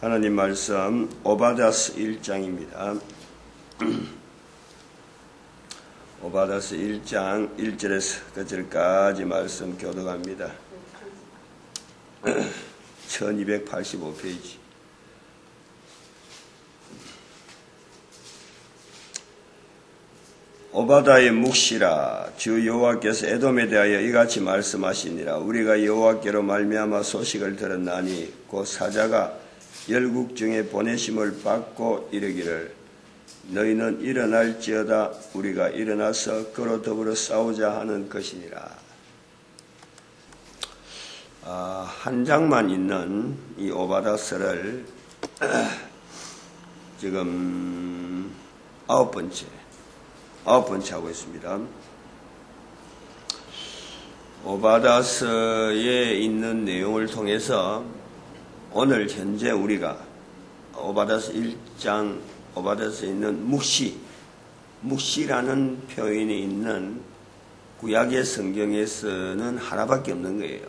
하나님 말씀 오바다스 1장입니다. 오바다스 1장 1절에서 끝절까지 말씀 교독합니다. 1285페이지. 오바다의 묵시라. 주 여호와께서 에돔에 대하여 이같이 말씀하시니라. 우리가 여호와께로 말미암아 소식을 들었나니 곧 사자가 열국 중에 보내심을 받고 이르기를 너희는 일어날지어다 우리가 일어나서 그로 더불어 싸우자 하는 것이니라. 한 장만 있는 이 오바다스를 지금 아홉 번째 하고 있습니다. 오바다스에 있는 내용을 통해서 오늘 현재 우리가 오바다스 1장 오바다스에 있는 묵시라는 표현이 있는 구약의 성경에서는 하나밖에 없는 거예요.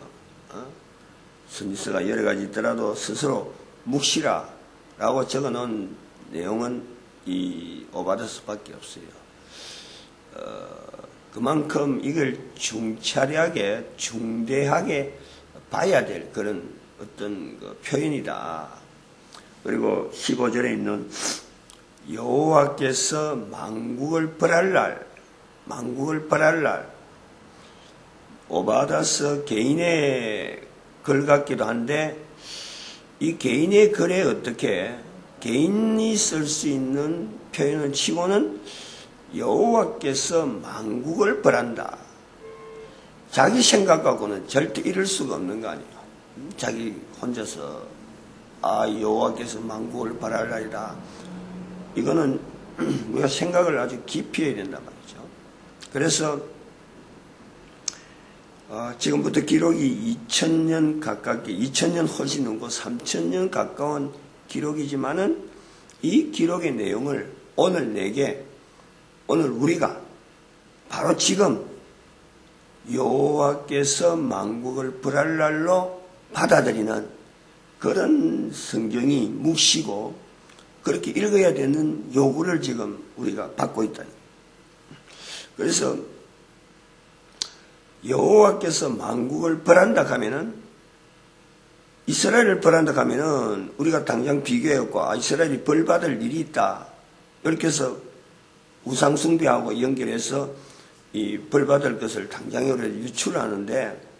선지서가 여러 가지 있더라도 스스로 묵시라라고 적어놓은 내용은 이 오바다스밖에 없어요. 그만큼 이걸 중차리하게 중대하게 봐야 될 그런 어떤 그 표현이다. 그리고 15절에 있는 여호와께서 만국을 벌할 날 오바다스 개인의 글 같기도 한데 이 개인의 글에 어떻게 개인이 쓸 수 있는 표현을 치고는 여호와께서 만국을 벌한다. 자기 생각 갖고는 절대 이룰 수가 없는 거 아니에요. 자기 혼자서 여호와께서 만국을 벌하리라. 이거는 우리가 생각을 아주 깊이 해야 된단 말이죠. 그래서 지금부터 기록이 2000년 가깝게 2000년 훨씬 넘고 3000년 가까운 기록이지만은 이 기록의 내용을 오늘 우리가 바로 지금 여호와께서 만국을 벌할 날로 받아들이는 그런 성경이 묵시고 그렇게 읽어야 되는 요구를 지금 우리가 받고 있다. 그래서 여호와께서 만국을 벌한다 하면은 이스라엘을 벌한다 하면은 우리가 당장 비교해갖고 이스라엘이 벌받을 일이 있다. 이렇게 해서 우상숭배하고 연결해서 이 벌받을 것을 당장으로 유출하는데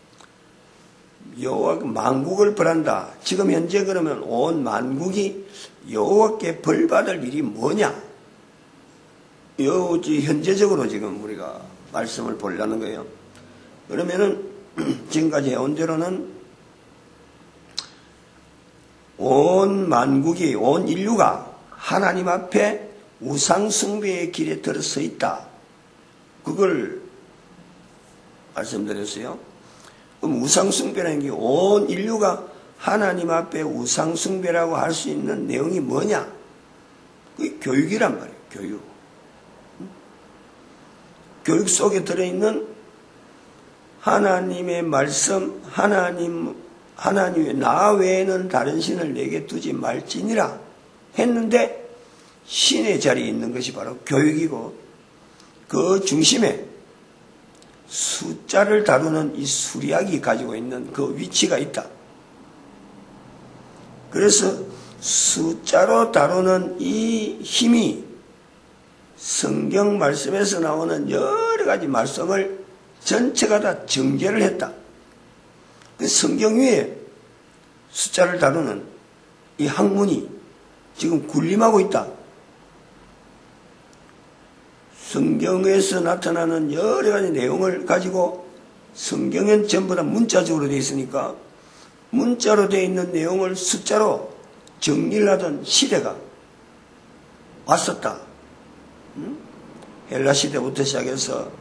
여호와가 만국을 벌한다. 지금 현재 그러면 온 만국이 여호와께 벌받을 일이 뭐냐? 현재적으로 지금 우리가 말씀을 보려는 거예요. 그러면은 지금까지 해온 대로는 온 만국이 온 인류가 하나님 앞에 우상숭배의 길에 들어서 있다. 그걸 말씀드렸어요. 그럼 우상숭배라는 게 온 인류가 하나님 앞에 우상숭배라고 할 수 있는 내용이 뭐냐? 그게 교육이란 말이에요. 교육. 교육 속에 들어있는 하나님의 말씀, 하나님의 나 외에는 다른 신을 내게 두지 말지니라 했는데 신의 자리에 있는 것이 바로 교육이고 그 중심에 숫자를 다루는 이 수리학이 가지고 있는 그 위치가 있다. 그래서 숫자로 다루는 이 힘이 성경 말씀에서 나오는 여러 가지 말씀을 전체가 다 정제를 했다. 그 성경 위에 숫자를 다루는 이 학문이 지금 군림하고 있다. 성경에서 나타나는 여러 가지 내용을 가지고 성경은 전부 다 문자적으로 되어 있으니까 문자로 되어 있는 내용을 숫자로 정리를 하던 시대가 왔었다. 헬라 시대부터 시작해서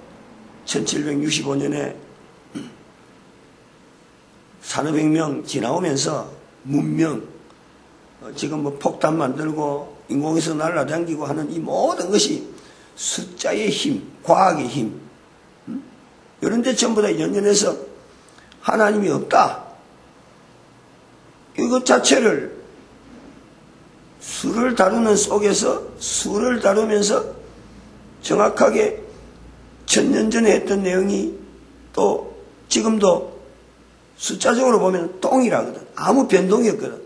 1765년에 산업혁명 지나오면서 문명, 지금 폭탄 만들고 인공위성 날아다니고 하는 이 모든 것이 숫자의 힘, 과학의 힘, 이런 데 전부 다 연연해서 하나님이 없다. 이것 자체를 수를 다루는 속에서 수를 다루면서 정확하게 1000년 전에 했던 내용이 또 지금도 숫자적으로 보면 동일하거든. 아무 변동이 없거든.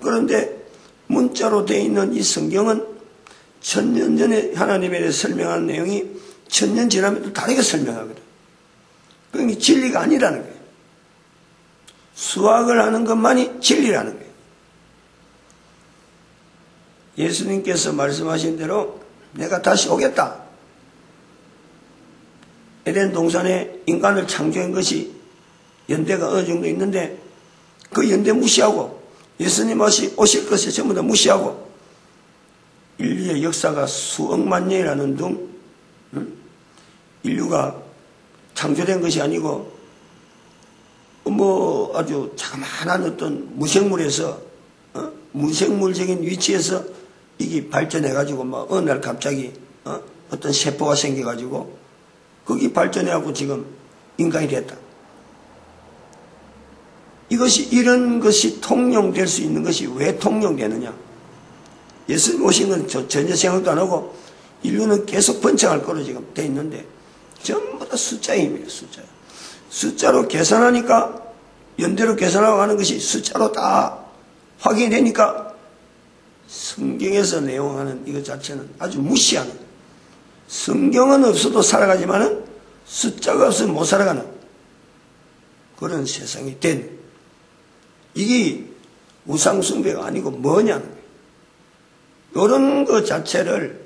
그런데 문자로 되어 있는 이 성경은 1000년 전에 하나님에 대해 설명한 내용이 1000년 지나면 다르게 설명하거든. 그게 진리가 아니라는 거예요. 수학을 하는 것만이 진리라는 거예요. 예수님께서 말씀하신 대로 내가 다시 오겠다. 에덴 동산에 인간을 창조한 것이 연대가 어느 정도 있는데 그 연대 무시하고 예수님 오실 것을 전부 다 무시하고 인류의 역사가 수억만 년이라는 둥 인류가 창조된 것이 아니고 뭐 아주 자그마한 어떤 무생물에서 무생물적인 위치에서 이게 발전해가지고 막 어느 날 갑자기 어떤 세포가 생겨가지고 거기 발전해갖고 지금 인간이 됐다. 이런 것이 통용될 수 있는 것이 왜 통용되느냐? 예수님 오신 건 전혀 생각도 안 하고 인류는 계속 번창할 거로 지금 돼 있는데 전부 다 숫자의 힘이에요. 숫자로 계산하니까 연대로 계산하고 하는 것이 숫자로 다 확인이 되니까 성경에서 내용하는 이것 자체는 아주 무시하는 거예요. 성경은 없어도 살아가지만은 숫자가 없으면 못 살아가는 그런 세상이 된 이게 우상숭배가 아니고 뭐냐는 거예요. 이런 것 자체를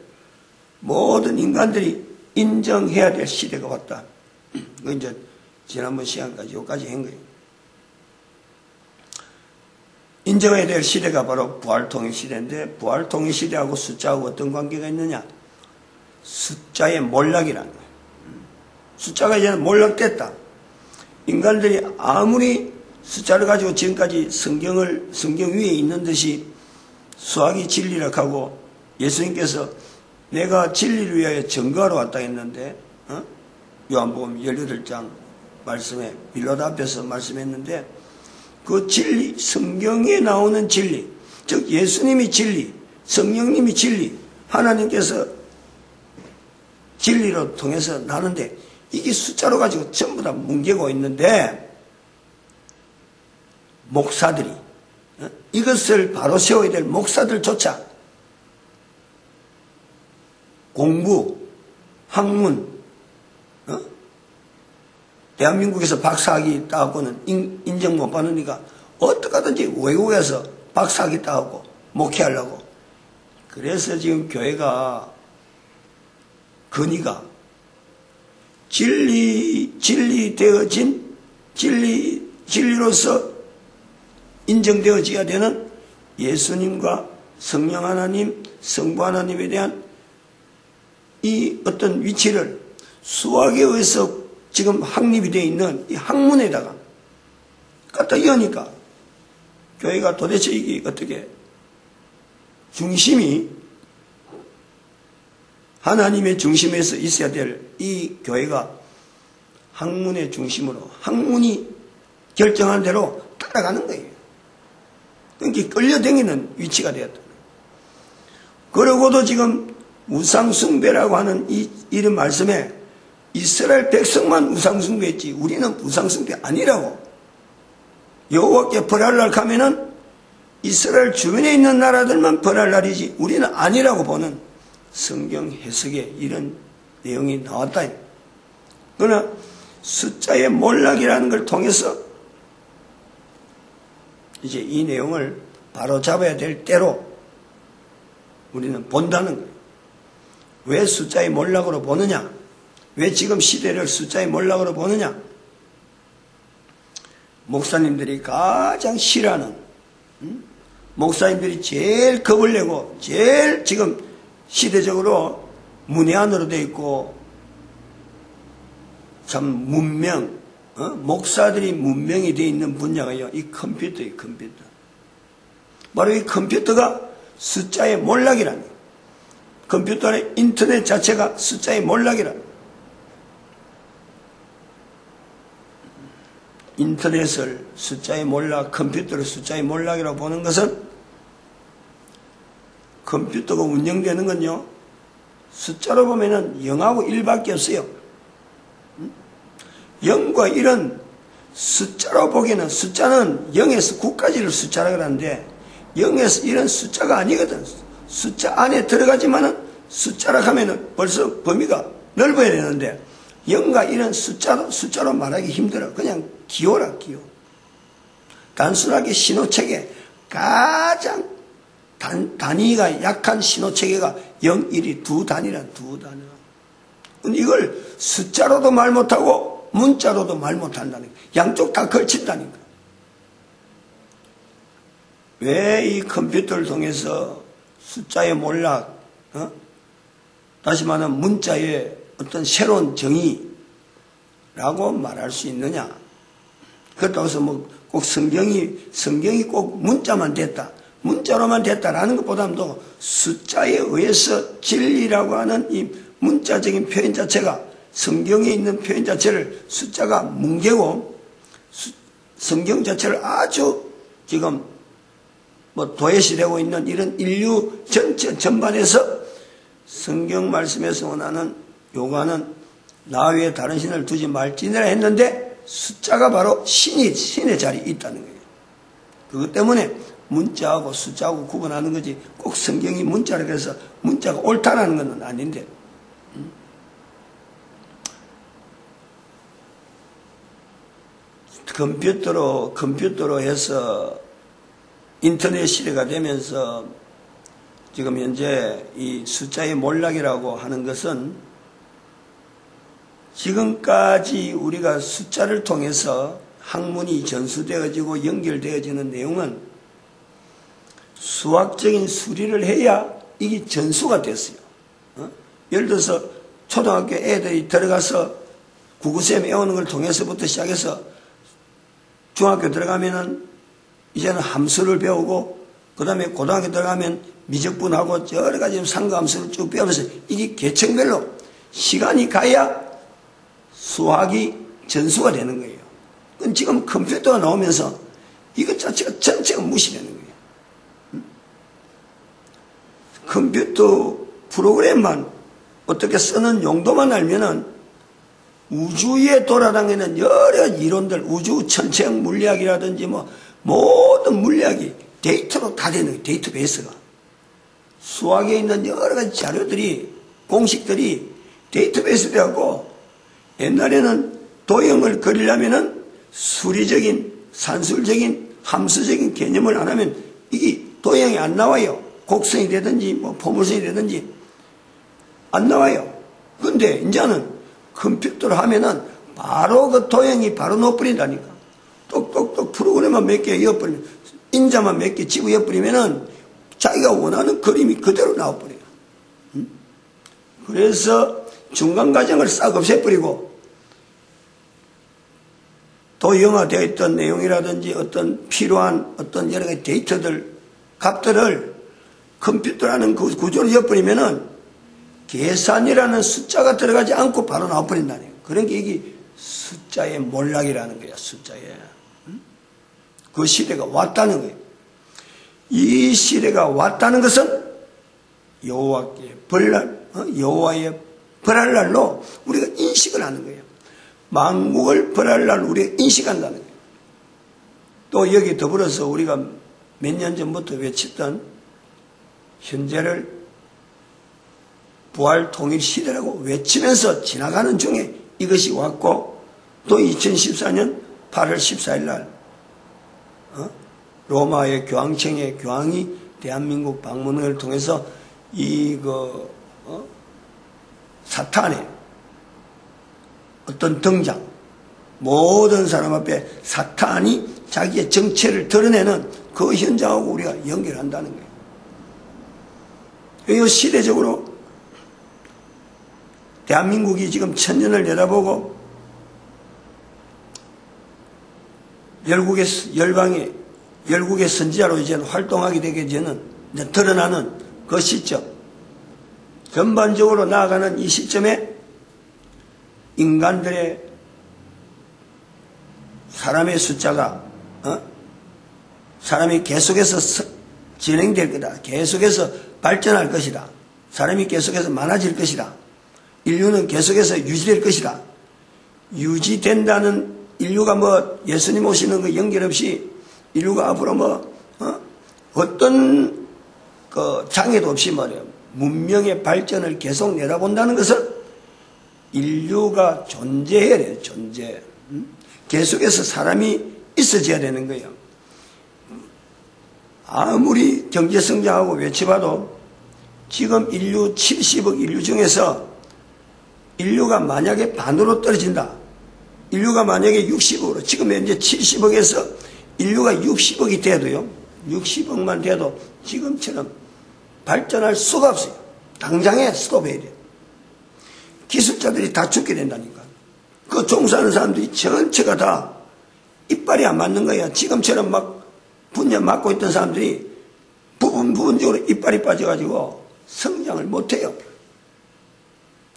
모든 인간들이 인정해야 될 시대가 왔다. 그 이제 지난번 시간까지 여기까지 한 거예요. 인정해야 될 시대가 바로 부활통일 시대인데 부활통일 시대하고 숫자하고 어떤 관계가 있느냐? 숫자의 몰락이라는 거예요. 숫자가 이제는 몰락됐다. 인간들이 아무리 숫자를 가지고 지금까지 성경 위에 있는 듯이 수학이 진리라고 하고 예수님께서 내가 진리를 위하여 증거하러 왔다 했는데 요한복음 18장 말씀에 빌라도 앞에서 말씀했는데 그 진리, 성경에 나오는 진리, 즉 예수님이 진리, 성령님이 진리, 하나님께서 진리로 통해서 나는데 이게 숫자로 가지고 전부 다 뭉개고 있는데 목사들이 이것을 바로 세워야 될 목사들조차 공부, 학문, 대한민국에서 박사학위 따고는 인정 못 받으니까 어떡하든지 외국에서 박사학위 따고 목회하려고. 그래서 지금 교회가 근위가 진리되어진 진리로서 인정되어져야 되는 예수님과 성령 하나님, 성부 하나님에 대한 이 어떤 위치를 수학에 의해서 지금 확립이 되어 있는 이 학문에다가 갖다 이으니까 교회가 도대체 이게 어떻게 중심이 하나님의 중심에서 있어야 될 이 교회가 학문의 중심으로 학문이 결정하는 대로 따라가는 거예요. 그러니까 끌려다니는 위치가 되었다. 그러고도 지금 우상숭배라고 하는 이런 말씀에 이스라엘 백성만 우상숭배했지 우리는 우상숭배 아니라고. 여호와께 벌할 날 가면은 이스라엘 주변에 있는 나라들만 벌할 날이지 우리는 아니라고 보는 성경 해석에 이런 내용이 나왔다. 그러나 숫자의 몰락이라는 걸 통해서 이제 이 내용을 바로 잡아야 될 때로 우리는 본다는 거예요. 왜 숫자의 몰락으로 보느냐? 왜 지금 시대를 숫자의 몰락으로 보느냐? 목사님들이 가장 싫어하는 목사님들이 제일 겁을 내고 제일 지금 시대적으로 문외한으로 되어 있고 참 문명 목사들이 문명이 되어 있는 분야가요 이 컴퓨터예요. 컴퓨터. 바로 이 컴퓨터가 숫자의 몰락이라는 거예요. 컴퓨터의 인터넷 자체가 숫자의 몰락이라는 거예요. 인터넷을 숫자의 몰락, 컴퓨터를 숫자의 몰락이라고 보는 것은 컴퓨터가 운영되는 건요, 숫자로 보면은 0하고 1밖에 없어요. 0과 1은 숫자로 보기에는, 숫자는 0에서 9까지를 숫자라고 하는데 0에서 1은 숫자가 아니거든. 숫자 안에 들어가지만은 숫자라 하면은 벌써 범위가 넓어야 되는데 0과 1은 숫자로 말하기 힘들어. 그냥 기호라, 기호. 단순하게 신호체계, 가장 단위가 약한 신호체계가 0, 1이 두 단위란 두 단어. 이걸 숫자로도 말 못하고 문자로도 말 못한다는 거예요. 양쪽 다 걸친다니까. 왜 이 컴퓨터를 통해서 숫자의 몰락, 다시 말하면 문자의 어떤 새로운 정의라고 말할 수 있느냐. 그렇다고 해서 뭐 꼭 성경이 꼭 문자만 됐다, 문자로만 됐다라는 것보다도 숫자에 의해서 진리라고 하는 이 문자적인 표현 자체가, 성경에 있는 표현 자체를 숫자가 뭉개고 성경 자체를 아주 지금 뭐 도외시되고 있는 이런 인류 전체 전반에서 성경 말씀에서 원하는 요구하는 나 외에 다른 신을 두지 말지니라 했는데 숫자가 바로 신의 자리에 있다는 거예요. 그것 때문에 문자하고 숫자하고 구분하는 거지 꼭 성경이 문자라고 해서 문자가 옳다라는 건 아닌데. 컴퓨터로 해서 인터넷 시대가 되면서 지금 현재 이 숫자의 몰락이라고 하는 것은 지금까지 우리가 숫자를 통해서 학문이 전수되어지고 연결되어지는 내용은 수학적인 수리를 해야 이게 전수가 됐어요. 예를 들어서 초등학교 애들이 들어가서 구구셈 외우는 걸 통해서부터 시작해서 중학교 들어가면은 이제는 함수를 배우고 그 다음에 고등학교 들어가면 미적분하고 여러 가지 상가함수를 쭉 배우면서 이게 계층별로 시간이 가야 수학이 전수가 되는 거예요. 그럼 지금 컴퓨터가 나오면서 이것 자체가 전체가 무시되는 거예요. 컴퓨터 프로그램만 어떻게 쓰는 용도만 알면은 우주에 돌아다니는 여러 이론들, 우주 천체학 물리학이라든지 뭐 모든 물리학이 데이터로 다 되는 거예요. 데이터베이스가. 수학에 있는 여러 가지 자료들이, 공식들이 데이터베이스 되었고, 옛날에는 도형을 그리려면은 수리적인, 산술적인, 함수적인 개념을 안 하면 이게 도형이 안 나와요. 곡선이 되든지, 뭐 포물선이 되든지 안 나와요. 근데 이제는 컴퓨터로 하면은 바로 그 도형이 바로 넣어버린다니까. 똑똑똑 프로그램만 몇 개 이어버리면, 인자만 몇 개 집어 이어버리면은 자기가 원하는 그림이 그대로 나와버려요. 그래서 중간 과정을 싹 없애버리고 도형화되어 있던 내용이라든지 어떤 필요한 어떤 여러 가지 데이터들, 값들을 컴퓨터라는 그 구조를 이어버리면은 계산이라는 숫자가 들어가지 않고 바로 나와버린다는 거예요. 그러니까 이게 숫자의 몰락이라는 거야, 숫자에. 그 시대가 왔다는 거예요. 이 시대가 왔다는 것은 여호와의 벌할 날로 우리가 인식을 하는 거예요. 만국을 벌할 날 우리가 인식한다는 거예요. 또 여기 더불어서 우리가 몇 년 전부터 외쳤던 현재를 부활 통일 시대라고 외치면서 지나가는 중에 이것이 왔고, 또 2014년 8월 14일 날 로마의 교황청의 교황이 대한민국 방문을 통해서 사탄의 어떤 등장, 모든 사람 앞에 사탄이 자기의 정체를 드러내는 그 현장하고 우리가 연결한다는 거예요. 이 시대적으로 대한민국이 지금 천년을 내다보고 열국의 선지자로 이제 활동하게 되게 되는, 드러나는 그 시점, 전반적으로 나아가는 이 시점에 인간들의 사람의 숫자가 사람이 계속해서 진행될 거다. 계속해서 발전할 것이다. 사람이 계속해서 많아질 것이다. 인류는 계속해서 유지될 것이다. 유지된다는 인류가 뭐 예수님 오시는 거 연결 없이 인류가 앞으로 어떤 그 장애도 없이 말이에요. 문명의 발전을 계속 내다본다는 것은 인류가 존재해야 돼요. 존재. 계속해서 사람이 있어져야 되는 거예요. 아무리 경제성장하고 외쳐봐도 지금 인류 70억 인류 중에서 인류가 만약에 반으로 떨어진다. 인류가 만약에 60억으로 지금 현재 70억에서 인류가 60억이 돼도요. 60억만 돼도 지금처럼 발전할 수가 없어요. 당장에 스톱해야 돼요. 기술자들이 다 죽게 된다니까. 그 종사하는 사람들이 전체가 다 이빨이 안 맞는 거야. 지금처럼 막 분야 맡고 있던 사람들이 부분적으로 이빨이 빠져가지고 성장을 못해요.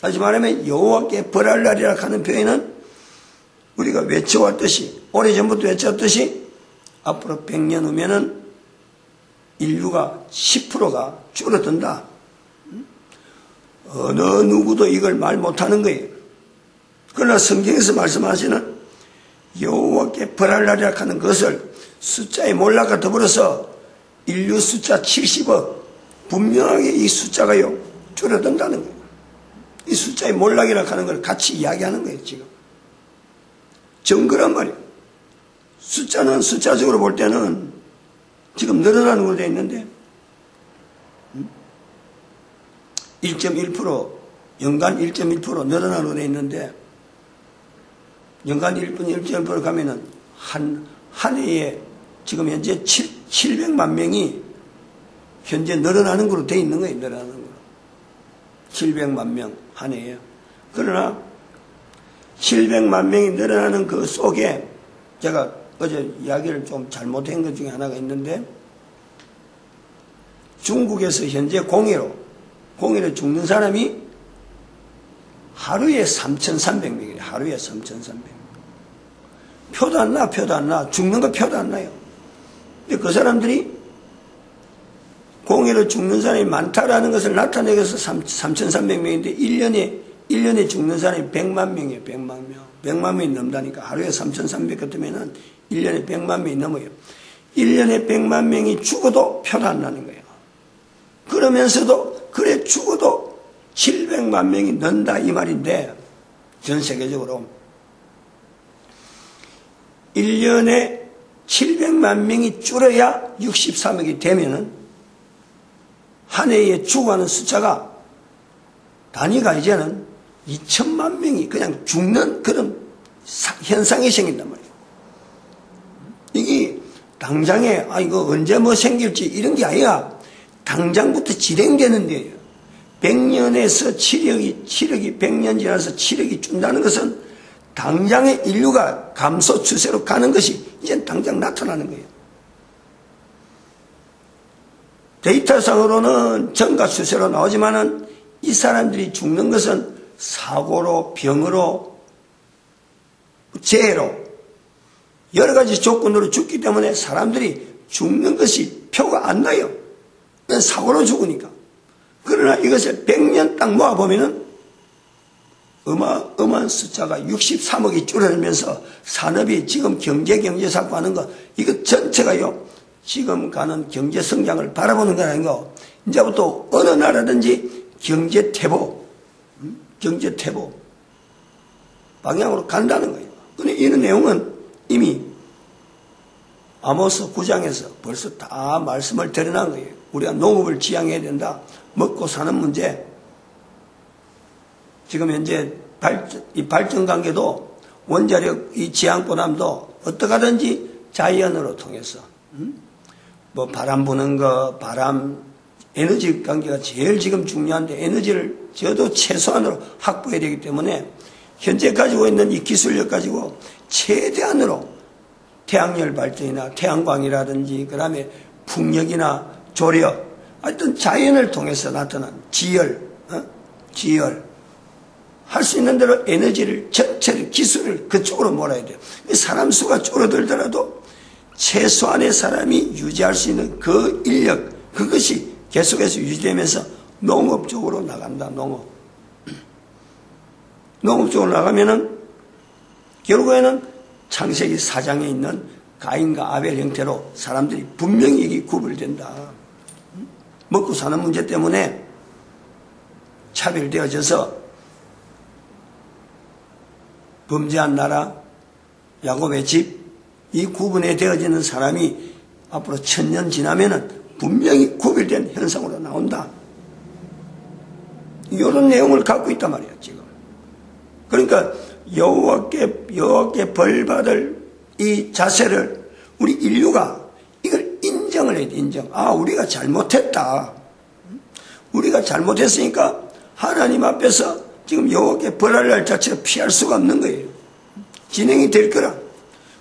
다시 말하면 여호와께 벌할 날이라 하는 표현은 우리가 외쳐왔듯이 오래전부터 외쳐왔듯이 앞으로 100년 후면은 인류가 10%가 줄어든다. 어느 누구도 이걸 말 못하는 거예요. 그러나 성경에서 말씀하시는 여호와께 벌할 날이라 하는 것을 숫자의 몰락과 더불어서 인류 숫자 70억 분명하게 이 숫자가요 줄어든다는 거예요. 이 숫자의 몰락이라 하는 걸 같이 이야기하는 거예요. 지금 증거란 말이에요. 숫자는 숫자적으로 볼 때는 지금 늘어나는 걸로 되어 있는데 1.1% 연간 1.1% 늘어나는 걸로 되어 있는데 연간 1.1% 가면은 한 해에 지금 현재 700만 명이 현재 늘어나는 걸로 되어 있는 거예요. 늘어나는 거. 700만 명 한 해에. 그러나 700만 명이 늘어나는 그 속에 제가 어제 이야기를 좀 잘못한 것 중에 하나가 있는데 중국에서 현재 공해로 죽는 사람이 하루에 3,300명이에요. 하루에 3,300명. 표도 안 나. 죽는 거 표도 안 나요. 근데 그 사람들이 공해로 죽는 사람이 많다라는 것을 나타내기 위해서 3,300명인데 1년에 죽는 사람이 100만 명이에요. 100만 명. 100만 명이 넘다니까 하루에 3,300 같으면은 1년에 100만 명이 넘어요. 1년에 100만 명이 죽어도 표도 안 나는 거예요. 그러면서도 그래 죽어도 700만 명이 는다 이 말인데 전 세계적으로 1년에 700만 명이 줄어야 63억이 되면은 한 해에 죽어가는 숫자가 단위가 이제는 2천만 명이 그냥 죽는 그런 현상이 생긴단 말이에요. 이게 당장에 이거 언제 뭐 생길지 이런 게 아니라 당장부터 진행되는 데예요. 100년에서 7억이 100년 지나서 7억이 준다는 것은 당장에 인류가 감소 추세로 가는 것이 이제 당장 나타나는 거예요. 데이터상으로는 증가 추세로 나오지만은 이 사람들이 죽는 것은 사고로, 병으로, 재해로 여러 가지 조건으로 죽기 때문에 사람들이 죽는 것이 표가 안 나요. 그냥 사고로 죽으니까. 그러나 이것을 100년 딱 모아보면은 어마어마한 숫자가 63억이 줄어들면서 산업이 지금 경제사고 하는 거 이거 전체가요. 지금 가는 경제 성장을 바라보는 건 아니고 이제부터 어느 나라든지 경제 퇴보 방향으로 간다는 거예요. 근데 이런 내용은 이미 아모스 9장에서 벌써 다 말씀을 드러난 거예요. 우리가 농업을 지향해야 된다. 먹고 사는 문제. 지금 현재 이 발전 관계도 원자력 이 지향보담도 어떻게 하든지 자연으로 통해서 뭐 바람 부는 거, 에너지 관계가 제일 지금 중요한데 에너지를 저도 최소한으로 확보해야 되기 때문에 현재 가지고 있는 이 기술력 가지고 최대한으로 태양열 발전이나 태양광이라든지 그다음에 풍력이나 조력 하여튼 자연을 통해서 나타난 지열 할 수 있는 대로 에너지를 전체를 기술을 그쪽으로 몰아야 돼요. 사람 수가 줄어들더라도 최소한의 사람이 유지할 수 있는 그 인력 그것이 계속해서 유지되면서 농업 쪽으로 나간다. 농업 쪽으로 나가면은 결국에는 창세기 4장에 있는 가인과 아벨 형태로 사람들이 분명히 이게 구별된다. 먹고 사는 문제 때문에 차별되어져서 범죄한 나라, 야곱의 집, 이 구분에 되어지는 사람이 앞으로 1000년 지나면은 분명히 구별된 현상으로 나온다. 이런 내용을 갖고 있단 말이에요, 지금. 그러니까 여호와께 벌받을 이 자세를 우리 인류가 이걸 인정을 해야 돼, 인정. 아, 우리가 잘못했다. 우리가 잘못했으니까 하나님 앞에서 지금 여호와께 벌할 날 자체가 피할 수가 없는 거예요. 진행이 될 거라.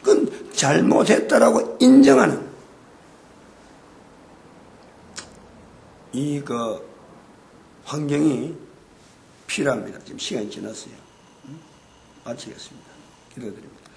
그건 잘못했다라고 인정하는 이 환경이 필요합니다. 지금 시간이 지났어요. 마치겠습니다. 기도드립니다.